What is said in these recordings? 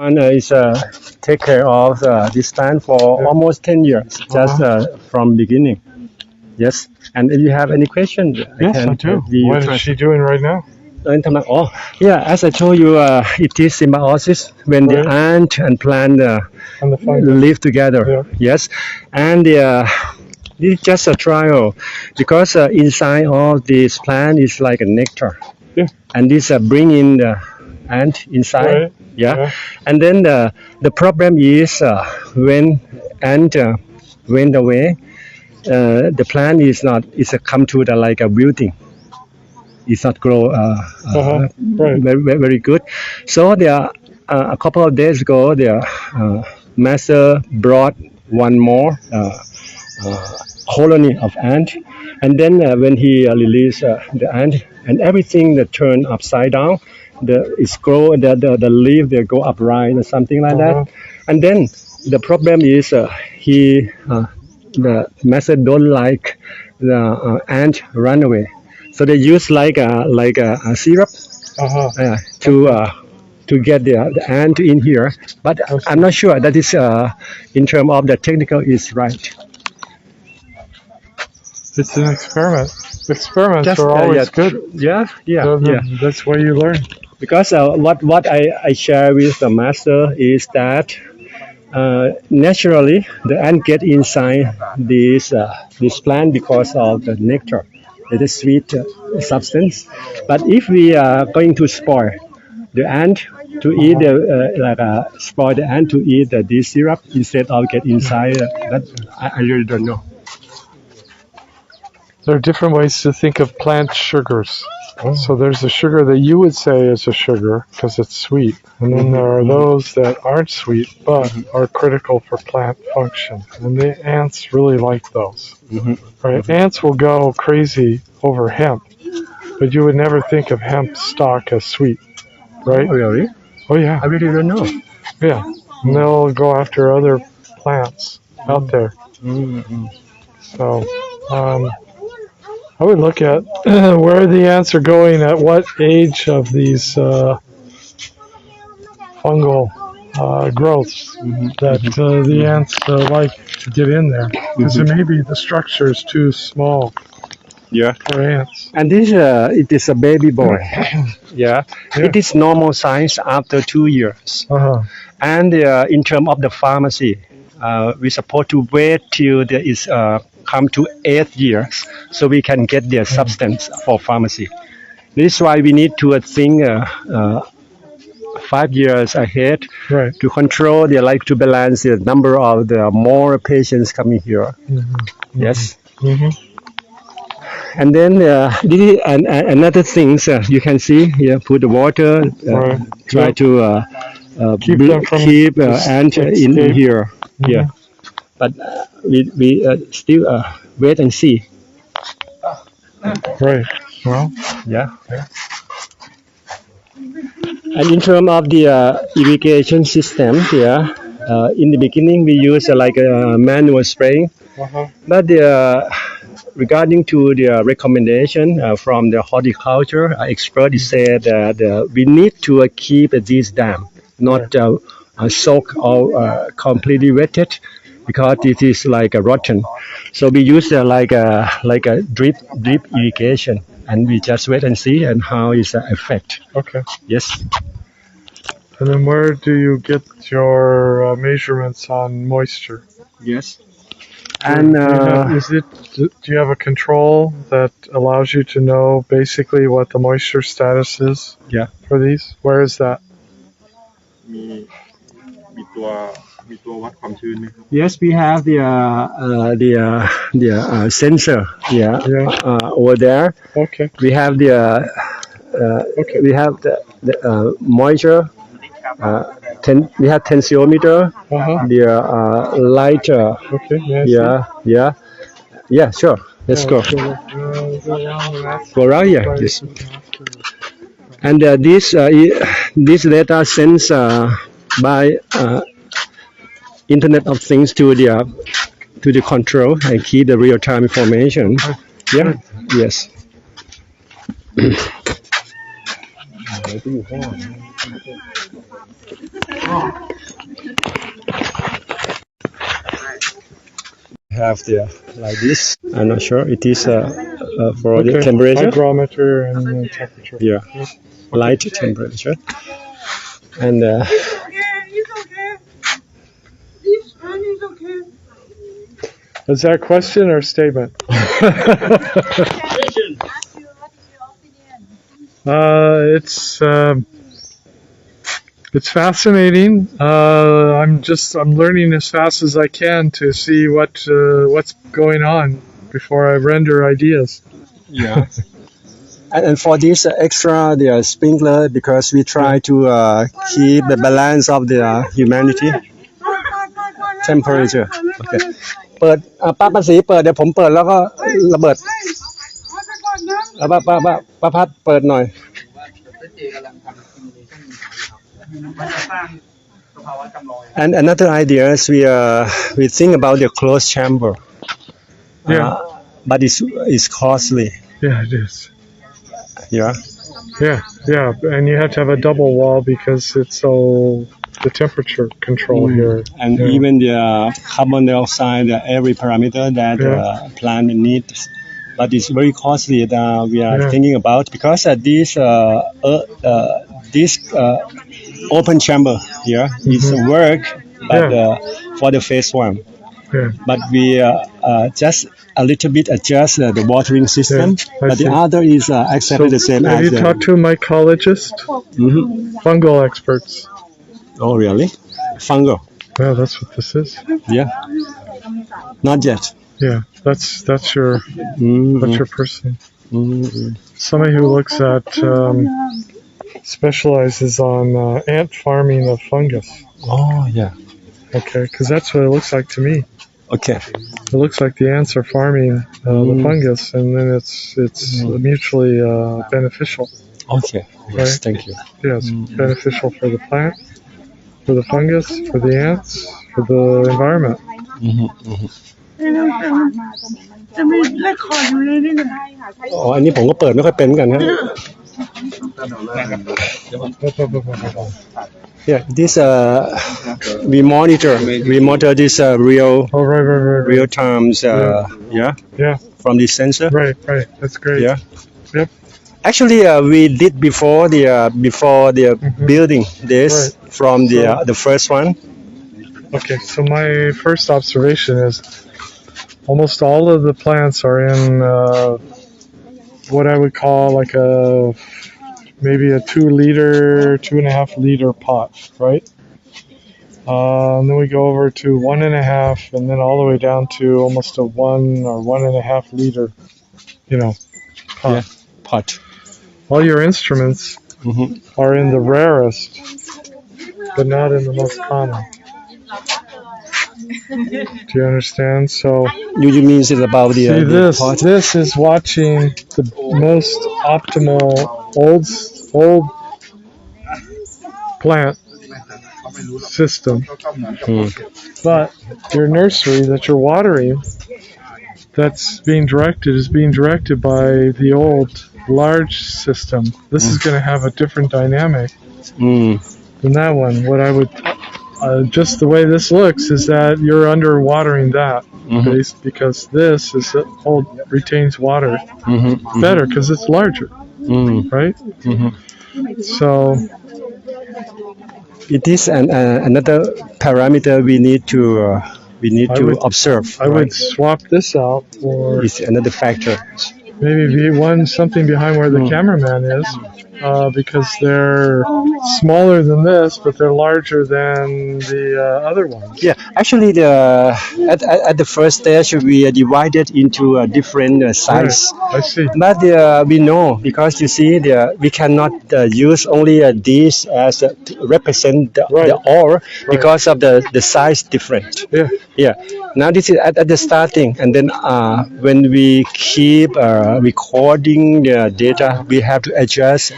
And is take care of this plant for almost 10 years, just from beginning. Yes. And if you have any question, Yes, I do. What is she doing right now? Oh, yeah. As I told you, it is symbiosis when the ant and plant And the fungus. live together. Yeah. Yes, and this is just a trial because inside of this plant is like a nectar. Yeah. And this bring in the ant inside. Right. Yeah. Yeah. And then the problem is when ant went away, the plant is not is a come to the like a wilting. It's not grow Right. very good. So there a couple of days ago, the master brought one more colony of ant, and then when he released the ant and everything that turned upside down, the leaf they go upright or something like that, and then the problem is the master don't like the ant run away, so they use like a syrup to get the ant in here. But I'm not sure that is in terms of the technical is right. It's an experiment. Experiments Just, are always good. Yeah. That's where you learn. Because what I share with the master is that naturally the ant get inside this plant because of the nectar, the sweet substance. But if we are going to spoil the ant to eat spoil the ant to eat this syrup instead of get inside, that I really don't know. There are different ways to think of plant sugars. So there's a sugar that you would say is a sugar because it's sweet. And then there are those that aren't sweet but are critical for plant function. And the ants really like those. Right? Ants will go crazy over hemp, but you would never think of hemp stalk as sweet. Right? Oh, really? Oh, yeah. I really don't know. Yeah. And they'll go after other plants out there. So, I would look at where the ants are going at what age of these fungal growths that the ants like to get in there. Because maybe the structure is too small for ants. And this it is a baby boy. Yeah. It is normal size after 2 years. And in terms of the pharmacy, we're supposed to wait till there is come to 8 years so we can get their substance for pharmacy. This is why we need to think 5 years ahead to control the to balance the number of the more patients coming here. Yes. And then this is another things you can see here. Put the water, try to keep ant in here. Yeah. But we still wait and see. Right. Well. Yeah. And in terms of the irrigation system, in the beginning we use like a manual spraying, but regarding to the recommendation from the horticulture expert, he said that we need to keep this dam not soak or completely wetted, because it is like a rotten. So we use like a drip irrigation, and we just wait and see and how is the effect. Okay. Yes. And then where do you get your measurements on moisture? Yes. And do you have a control that allows you to know basically what the moisture status is? Yeah. For these? Where is that? Yes, we have the sensor. Over there. Okay. We have we have the moisture. We have tensiometer. The light. Okay. Yeah. Sure. Let's go. Go around here. Yes. And this data sends by Internet of Things to the control and keep the real time information. Yeah. Yes. Have the like this. I'm not sure. It is for the Okay. temperature. Hygrometer and temperature. Yeah, light temperature. And Is that a question or a statement? It's fascinating. I'm learning as fast as I can to see what's going on before I render ideas. yeah. And for this extra the sprinkler because we try to keep the balance of the humanity temperature. Okay. เปิดป้าภาษีเปิดเดี๋ยวผมเปิดแล้วก็ระเบิดแล้วป้าพัดเปิดหน่อย And another idea is we think about the closed chamber. Yeah. But it's costly. Yeah, it is. Yeah. Yeah, and you have to have a double wall because it's so the temperature control here. And even the carbon dioxide, every parameter that plant needs, but it's very costly that we are thinking about because this open chamber here is work, but for the phase one. Yeah. But we just a little bit adjust the watering system, but the other is exactly the same have as. Have you talked to mycologists? Fungal experts. Oh, really? Fungal. Yeah, that's what this is. Yeah. Not yet. Yeah, that's your person. Somebody who looks at specializes on ant farming of fungus. Oh, yeah. Okay, because that's what it looks like to me. Okay. It looks like the ants are farming the fungus, and then it's mutually beneficial. Okay. Yes, right? Thank you. Yeah, it's beneficial for the plant, for the fungus, for the ants, for the environment. อ๋ออันนี้ผมก็เปิดไม่ค่อยเป็นเหมือนกันฮะ Yeah, this we monitor this real times from the sensor. Right, that's great. Yeah. Yep. Actually, we did before the building this from the first one. Okay, so my first observation is almost all of the plants are in what I would call like maybe a 2.5 liter pot, right? And then we go over to 1.5, and then all the way down to almost a 1 or 1.5 liter, pot. Yeah, pot. All your instruments are in the rarest, but not in the most common. Do you understand? So you mean it's about the pot? This is watching the most optimal old plant system. But your nursery that you're watering, that's being directed by the old large system. This is going to have a different dynamic than that one. What I would just the way this looks is that you're underwatering that base because this is retains water better because it's larger, right? So it is another parameter we need to observe. I would swap this out for it's another factor. Maybe something behind where the cameraman is. Because they're smaller than this, but they're larger than the other ones. Yeah, actually, at the first stage we are divided into different size. Right. I see. But we know because you see, we cannot use only this as to represent the ore because of the size different. Yeah. Now this is at the starting, and then when we keep recording the data, we have to adjust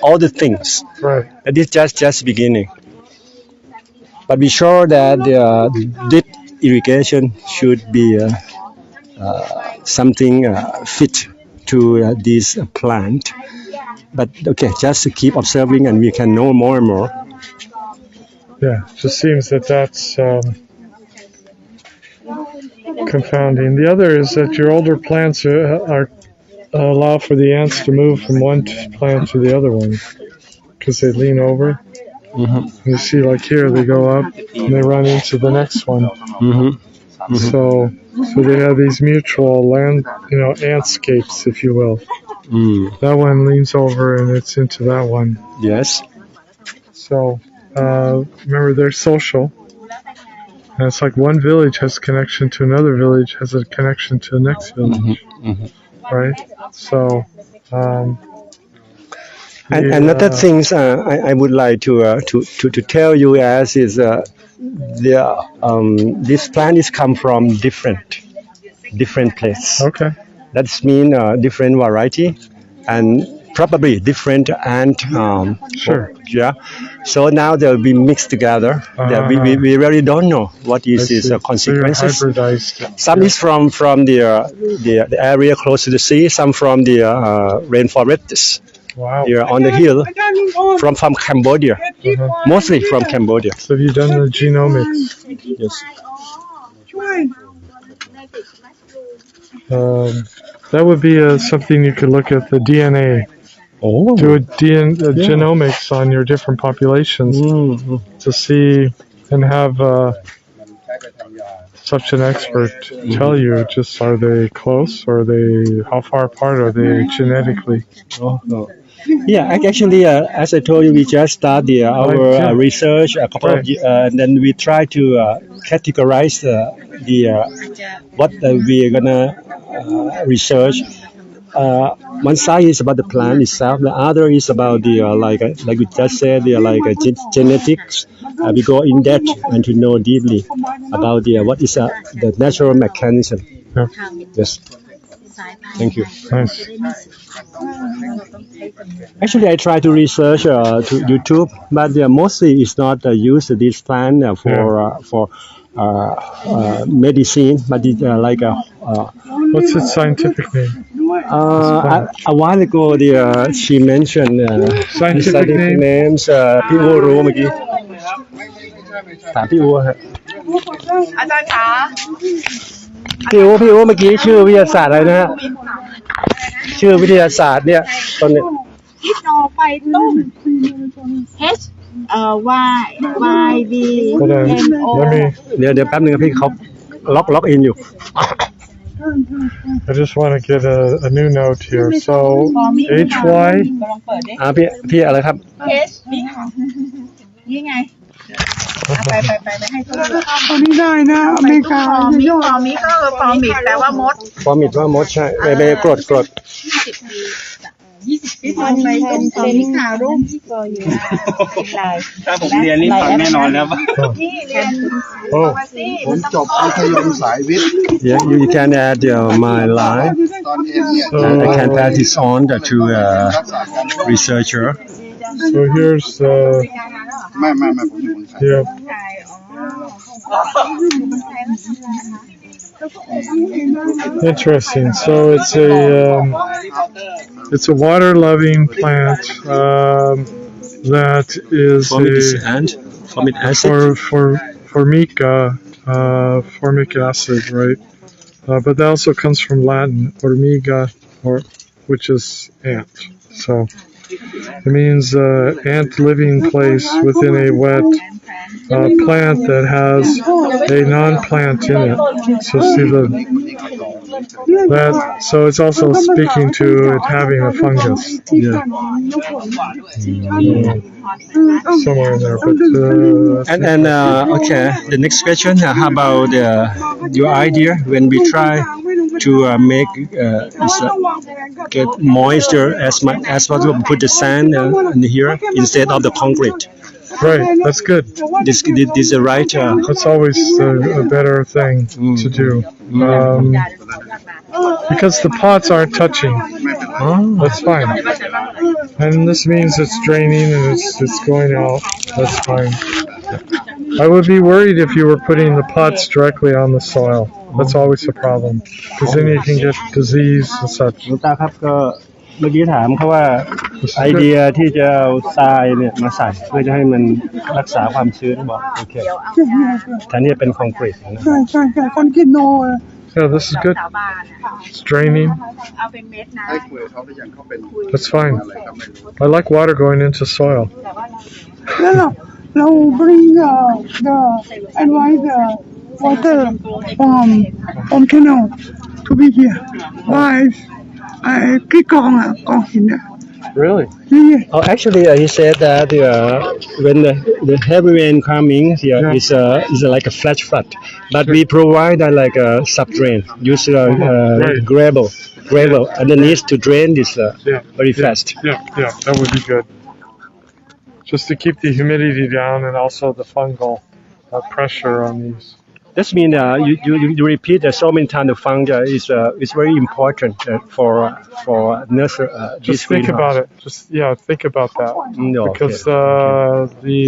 all the things. Right. And this just beginning. But be sure that the drip irrigation should be something fit to this plant. but okay, just to keep observing and we can know more and more. Yeah, just seems that that's confounding. The other is that your older plants are allow for the ants to move from one plant to the other one because they lean over. Mm-hmm. You see, like here, they go up and they run into the next one. Mm-hmm. Mm-hmm. So they have these mutual antscapes, if you will. Mm. That one leans over and it's into that one. Yes. So remember, they're social. And it's like one village has a connection to another village, has a connection to the next village, right? So, and another things I would like to tell you as is this plant is come from different place. okay, That's mean different variety and probably different ant. Sure. Yeah. So now they'll be mixed together. We really don't know what is its consequences. So hybridized. Some is from the area close to the sea. Some from the rainforests. Wow. Here on the hill from Cambodia. Mostly from Cambodia. So have you done the genomics? Yes. That would be something you could look at the DNA. Oh. Do genomics on your different populations to see and have such an expert tell you just are they close or are they how far apart are they genetically? Oh, no. Yeah, actually, as I told you, we just started our research a couple of years, and then we try to categorize what we're gonna research. One side is about the plant itself. The other is about the like we just said, genetics. We go in depth and to know deeply about what is the natural mechanism. Yeah. Yes. Thank you. Nice. Actually, I try to research to YouTube, but mostly it's not used this plant for medicine, but it's what's its scientific name? A while ago, she mentioned scientific names. พี่อูรู้เมื่อกี้ถามพี่อูฮะ อาจารย์คะ พี่อูเมื่อกี้ชื่อวิทยาศาสตร์อะไรนะฮะชื่อวิทยาศาสตร์เนี่ยตอนนี้ คิดนอไปตุ้ม H Y B N O เดี๋ยวแป๊บนึงครับพี่เขาล็อกอินอยู่ I just want to get a new note here. So HY พี่อะไรครับ H นี่ไงไปให้ตัว นี้ได้นะอเมริกา ฟอร์มิก็ฟอร์มิดแปลว่ามด ฟอร์มิดว่ามดใช่เบกรด20 ปีไปเป็นข่าวรูปถ้าผมเรียนนี่ฟังแน่นอนแล้ว นี่เรียน ผมจบมัธยมสายวิทย์ Yeah, you can add my line. ตอนเอ็นเนี่ย I can pass this on to researcher. So here's ไม่ผมอยู่คนไทย yeah. Interesting. So it's a water-loving plant that is formic acid. Formic acid, right? But that also comes from Latin, formiga, which is ant. So it means ant living place within a wet plant that has a non-plant in it. So see so it's also speaking to it having a fungus. Yeah. Somewhere in there, but And okay, the next question: how about your idea when we try to make get moisture as much as possible? Put the sand in here instead of the concrete. Right, that's good. This is the right. That's always a better thing to do. Because the pots aren't touching. That's fine. And this means it's draining and it's going out. That's fine. I would be worried if you were putting the pots directly on the soil. That's always a problem. Because then you can get disease and such. ตาครับก็ เมื่อกี้ถามเขาว่า This ไอ is เดี good. ยที่จะเอาทรายเนี่ยมาใส่เพื่อจะให้มันรักษาความชื้นบอกโอเคแทนที่จะเป็นคอนกรีตนะ ใช่ใช่ใช่คนกินโน Yeah, this is good. สาวบาน It's draining. เอาเป็นเม็ดนะ That's fine. I like water going into soil. แล้วเรา bring the advise the water from canal to be here why ที่กองกองหินReally? yeah Oh, actually, he said that when the heavy rain coming here Yeah. is like a flash flood, but we provide like a sub drain, use Right. gravel underneath to drain this Yeah. very fast. Yeah, that would be good. Just to keep the humidity down and also the fungal pressure on these. That means you repeat so many times. The fungi is very important for nurture. Just think about it. Think about that. No, Because okay. the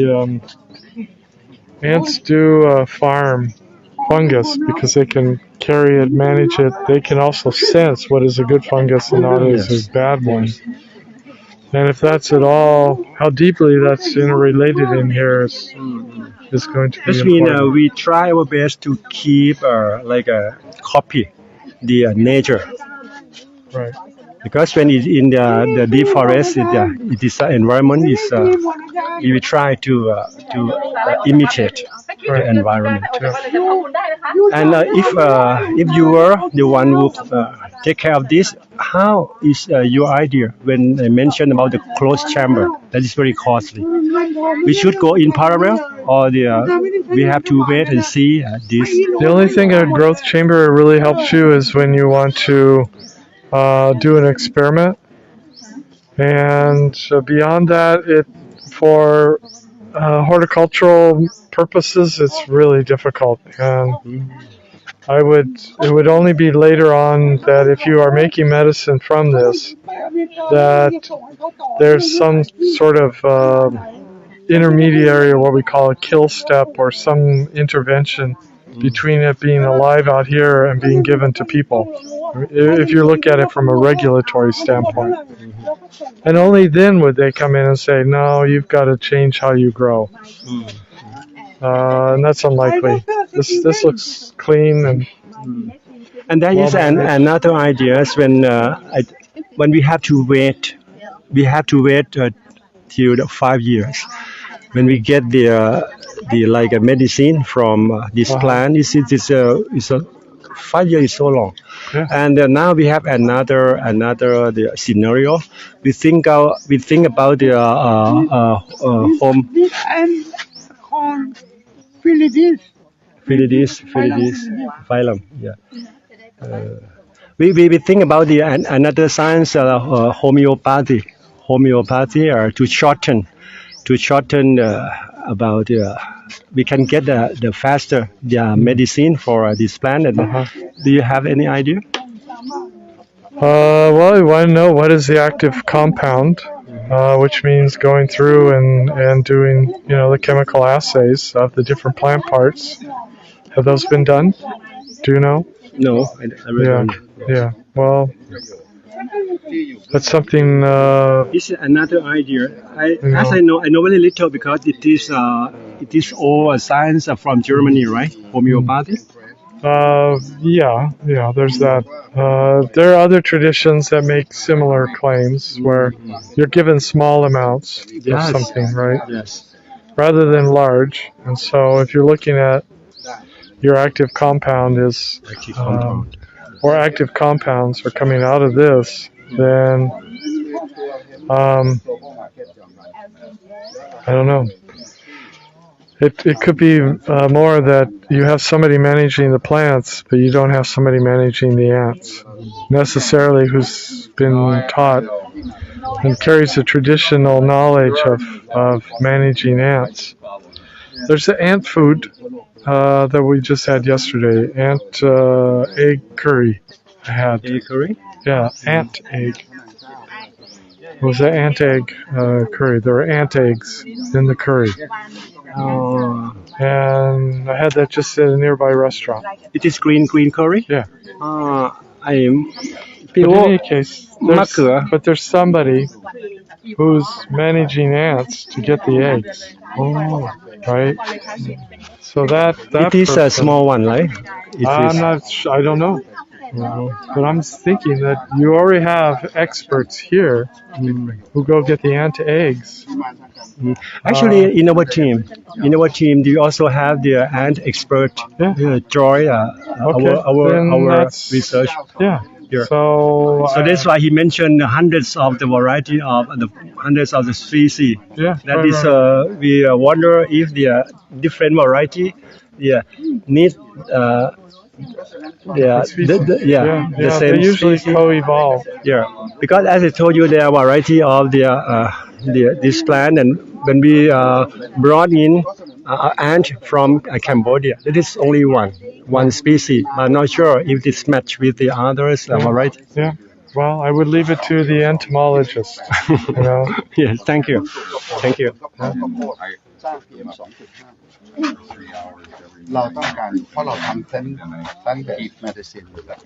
ants do farm fungus because they can carry it, manage it. They can also sense what is a good fungus and not is a bad one. And if that's at all, how deeply that's interrelated in here is going to be That means important. we try our best to keep like a copy the nature. Right. Because when it's in the deep forest, it is environment is we will try to imitate the environment. And if you were the one who take care of this, how is your idea when I mentioned about the closed chamber? That is very costly. We should go in parallel, or we have to wait and see this. The only thing a growth chamber really helps you is when you want to do an experiment. And beyond that, for horticultural purposes, it's really difficult. And it would only be later on that if you are making medicine from this, that there's some sort of intermediary, or what we call a kill step, or some intervention between it being alive out here and being given to people, if you look at it from a regulatory standpoint. And only then would they come in and say, no, you've got to change how you grow. And that's unlikely. This looks clean And that is another idea is when we have to wait till the 5 years when we get the like a medicine from this plant. It's a 5 years is so long. Yeah. And now we have another the scenario. We think about the home and on Philippines phylum. Yeah. We think about the another science homeopathy to shorten about we can get the faster medicine for this plant. And do you have any idea? Well, we want to know what is the active compound, which means going through and doing the chemical assays of the different plant parts. Have those been done? Do you know? No, I really don't. Yeah. Well, that's something. This is another idea. As I know very little because it is all science from Germany, right? Homeopathy. Yeah. There's that. There are other traditions that make similar claims where you're given small amounts of something, right? Yes. Rather than large. And so if you're looking at your active compound or active compounds are coming out of this, then I don't know. It could be more that you have somebody managing the plants, but you don't have somebody managing the ants necessarily who's been taught and carries the traditional knowledge of managing ants. There's the ant food that we just had yesterday, ant egg curry. I had. Egg curry? Yeah, ant egg. It was an ant egg curry. There were ant eggs in the curry. And I had that just at a nearby restaurant. It is green curry? Yeah. พี่ But โอ้ in any case, มะเขือ but there's somebody who's managing ants to get the eggs, right? So that It is a person, small one, right? It is. I don't know. But I'm thinking that you already have experts here who go get the ant eggs. Actually, in our team, do you also have the ant expert Joy, Okay, then our that's- research? Yeah. Here. So That's why he mentioned hundreds of the variety of the hundreds of the species. Yeah, That right, is, right. we wonder if the different variety, need Species. the same they usually species. co-evolve. Yeah, because as I told you, there are variety of this plant, and when we brought in ant from Cambodia, it is only one species. I'm not sure if this match with the others variety. Yeah. Well, I would leave it to the entomologist. You know. Yes, thank you. เราต้องการเพราะเราทำเส้นแบบเมดิซินแบบ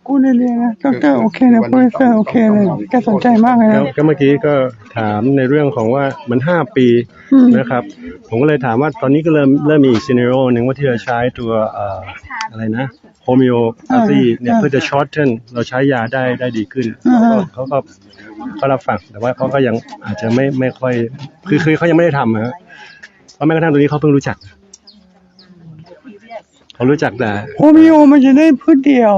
กูเรียนนะดรโอเคนะโปรเฟสเซอร์โอเคเลยแกสนใจมากเลยนะ ก็เมื่อกี้ก็ถามในเรื่องของว่ามัน5 ปีนะครับ ผมก็เลยถามว่าตอนนี้ก็เริ่มมีอีกซีเนโรหนึ่งว่าที่จะใช้ตัวอะไรนะโฮมิโอพาธีเนี่ยเพื่อจะช็อตเทนเราใช้ยาได้ดีขึ้นเขาก็รับฟังแต่ว่าเขาก็ยังอาจจะไม่ค่อยคือเขายังไม่ได้ทำนะเพราะแม้กระทั่งตัวนี้เขาเพิ่งรู้จักแต่ โฮมิโอมันจะได้พืชเดียว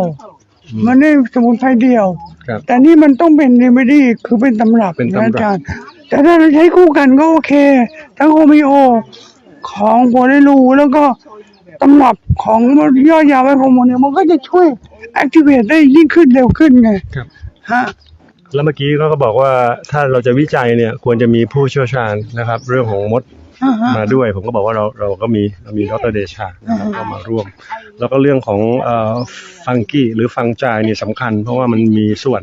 มันได้สมุนไพรเดียว ครับ แต่นี่มันต้องเป็นเรเมดี้คือเป็นตำรับนะอาจารย์แต่ถ้าเราใช้คู่กันก็โอเค ทั้งโฮมิโอของหัวไดรูแล้วก็ตำรับของยอดยาไวโฮโมเนี่ยมันก็จะช่วยแอคทีเวตได้ยิ่งขึ้นเร็วขึ้นไง ครับ ฮะ แล้วเมื่อกี้เขาก็บอกว่าถ้าเราจะวิจัยเนี่ยควรจะมีผู้เชี่ยวชาญนะครับ เรื่องของมดมาด้วย ผมก็บอกว่าเราก็มีดร.เดชานะครับก็มาร่วม แล้วก็เรื่องของฟังกี้หรือฟังจายนี่สำคัญ เพราะว่ามันมีส่วน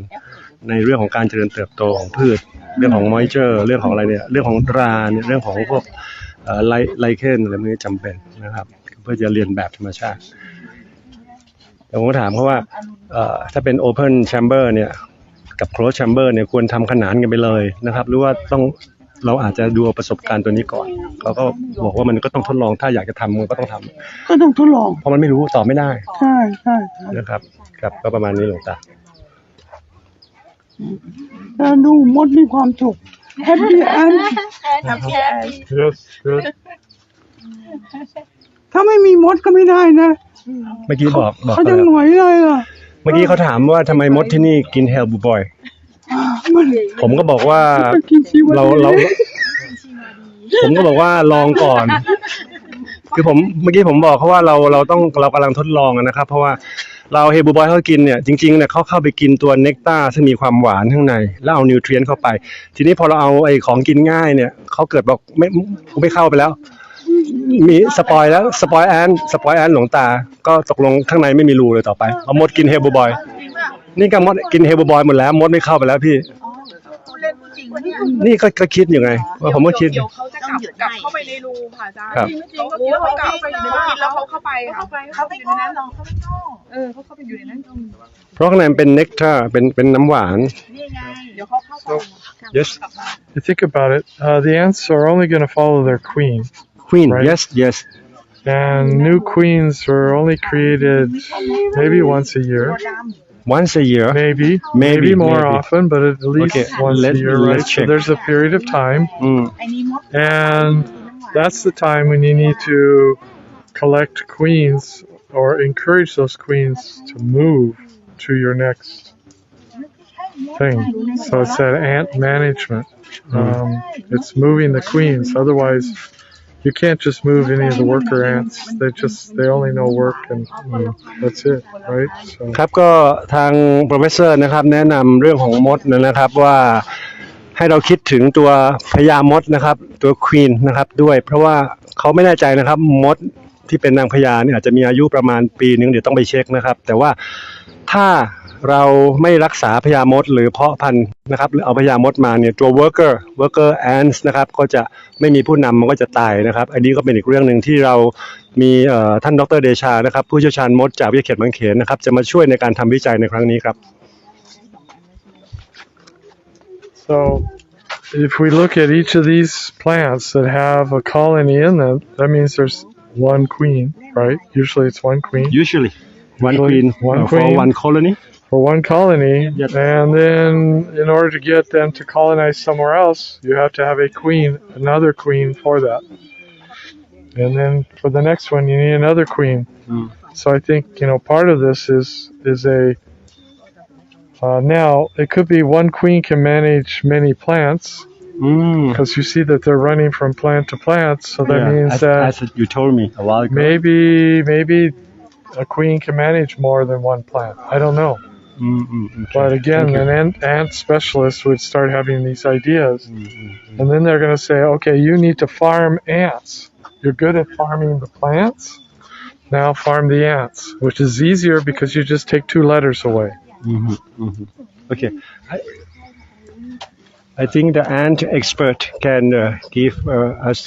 ในเรื่องของการเจริญเติบโตของพืช เรื่องของมอยเจอร์เรื่องของอะไรเนี่ยเรื่องของราเนี่ยเรื่องของพวกไลเคนอะไรพวกนี้จำเป็นนะครับเพื่อจะเรียนแบบธรรมชาติแต่ผมก็ถามเขาว่าถ้าเป็น Open Chamber เนี่ยกับ Closed Chamber เนี่ยควรทำขนานกันไปเลยนะครับหรือว่าเราอาจจะดูประสบการณ์ตัวนี้ก่อนเขาก็บอกว่ามันก็ต้องทดลองถ้าอยากจะทำมันก็ต้องทำ ก็ต้องทดลอง เพราะมันไม่รู้ตอบไม่ได้ ใช่นะครับก็ประมาณนี้หลวงตา แล้วดูมดมีความสุขแฮปปี้แอน Yes. Good. ถ้าไม่มีมดก็ไม่ได้นะ เมื่อกี้บอก เขาจะ แล้ว หงอยเลยอ่ะ เมื่อกี้เขาถามว่าทำไมมดที่นี่กินเฮลบูบอย มัน ผมก็บอกว่า ก็กินชีวะ ผมก็บอกว่าลองก่อน คือเมื่อกี้ผมบอกเขาว่าเรากำลังทดลองนะครับ เพราะว่าเราเฮลบูบอยเขากินเนี่ยจริงๆเนี่ยเขาเข้าไปกินตัวเนกตาร์ซึ่งมีความหวานข้างในแล้วเอานิวเทรียนต์เข้าไป ทีนี้พอเราเอาไอ้ของกินง่ายเนี่ยเขาเกิดบอกไม่เข้าไปแล้ว มีสปอยแอนหลวงตาก็ตกลงข้างในไม่มีรูเลยต่อไปเอามดกินเฮลบูบอยนี่ก็มดกินเฮลบูบอยหมดแล้วมดไม่เข้าไปแล้วพี่นี่ก็คิดอยู่ไงว่าผมก็คิด เดี๋ยวเขาจะกลับเข้าไปในรูค่ะอาจารย์ ครับ เขากลับเข้าไปในรูแล้วเขาเข้าไปอยู่ในนั้นเขาเข้าไปนอกเขาเข้าไปอยู่ในนั้น เพราะข้างในมันเป็นเนกตาร์เป็นน้ำหวาน นี่ไงเดี๋ยวเขาเข้าไป yes You think about it. The ants are only going to follow their queen, queen Right. yes and new queens are only created maybe once a year. once a year Maybe more often, but at least Okay, once a year, right? let's So check. there's a period of time, อืม and that's the time when you need to collect queens or encourage those queens to move to your next thing. So it's that ant management. It's moving the queens. Otherwise, you can't just move any of the worker ants. They only know work and that's it, right? So ครับก็ทาง professor นะครับแนะนำเรื่องของมดนะครับว่าให้เราคิดถึงตัวพญามดนะครับตัว queen นะครับด้วยเพราะว่าเขาไม่แน่ใจนะครับมดที่เป็นนางพญาเนี่ยอาจจะมีอายุประมาณปีนึงเดี๋ยวต้องไปเช็คนะครับแต่ว่าถ้าเราไม่รักษาพญามดหรือเพาะพันธุ์นะครับหรือเอาพญามดมาเนี่ยตัว worker ants นะครับก็จะไม่มีผู้นำมันก็จะตายนะครับอันนี้ก็เป็นอีกเรื่องนึงที่เรา มีท่านดร.เดชานะครับผู้เชี่ยวชาญมดจากวิทยาเขตบางเขนนะครับจะมาช่วยในการทำวิจัยในครั้งนี้ครับ So if we look at each of these plants that have a colony in them, that means there's one queen, right? Usually it's one queen. Usually one Usually queen one for queen. one colony. For one colony, Yep. and then in order to get them to colonize somewhere else, you have to have a queen, another queen for that. And then for the next one, you need another queen. So I think, part of this is a now it could be one queen can manage many plants because you see that they're running from plant to plant. So that means as you told me a while ago. maybe a queen can manage more than one plant. I don't know. Okay. But again, an ant specialist would start having these ideas, and then they're going to say, okay, you need to farm ants. You're good at farming the plants. Now farm the ants, which is easier because you just take 2 letters away. Okay. I think the ant expert can give us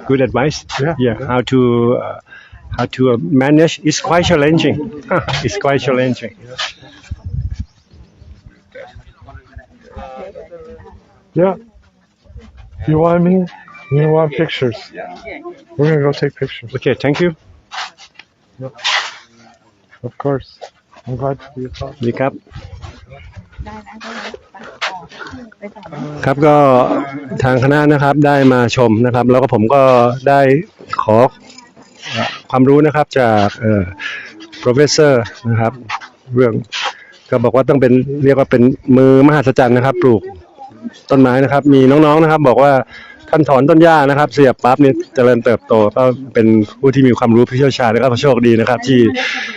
good advice. Yeah. How to manage. It's quite challenging. It's quite challenging. Yeah. You want me? You want pictures? We're going to go take pictures. Okay, thank you. Of course. I'm glad to be a part. ดีครับ ครับก็ทางคณะนะครับได้มาชมนะครับแล้วก็ผมก็ได้ขอความรู้นะครับจากprofessor นะครับเรื่องก็บอกว่าต้องเป็นเรียกว่าเป็นมือมหัศจรรย์นะครับปลูกต้นไม้นะครับมีน้องๆนะครับบอกว่าท่านถอนต้นหญ้านะครับเสียบปั๊บเนี่ยเจริญเติบโตก็เป็นผู้ที่มีความรู้ผู้เชี่ยวชาญแล้วก็โชคดีนะครับที่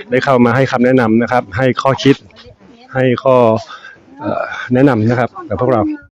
ได้เข้ามาให้คำแนะนำนะครับให้ข้อคิดให้ข้อแนะนำนะครับกับพวกเรา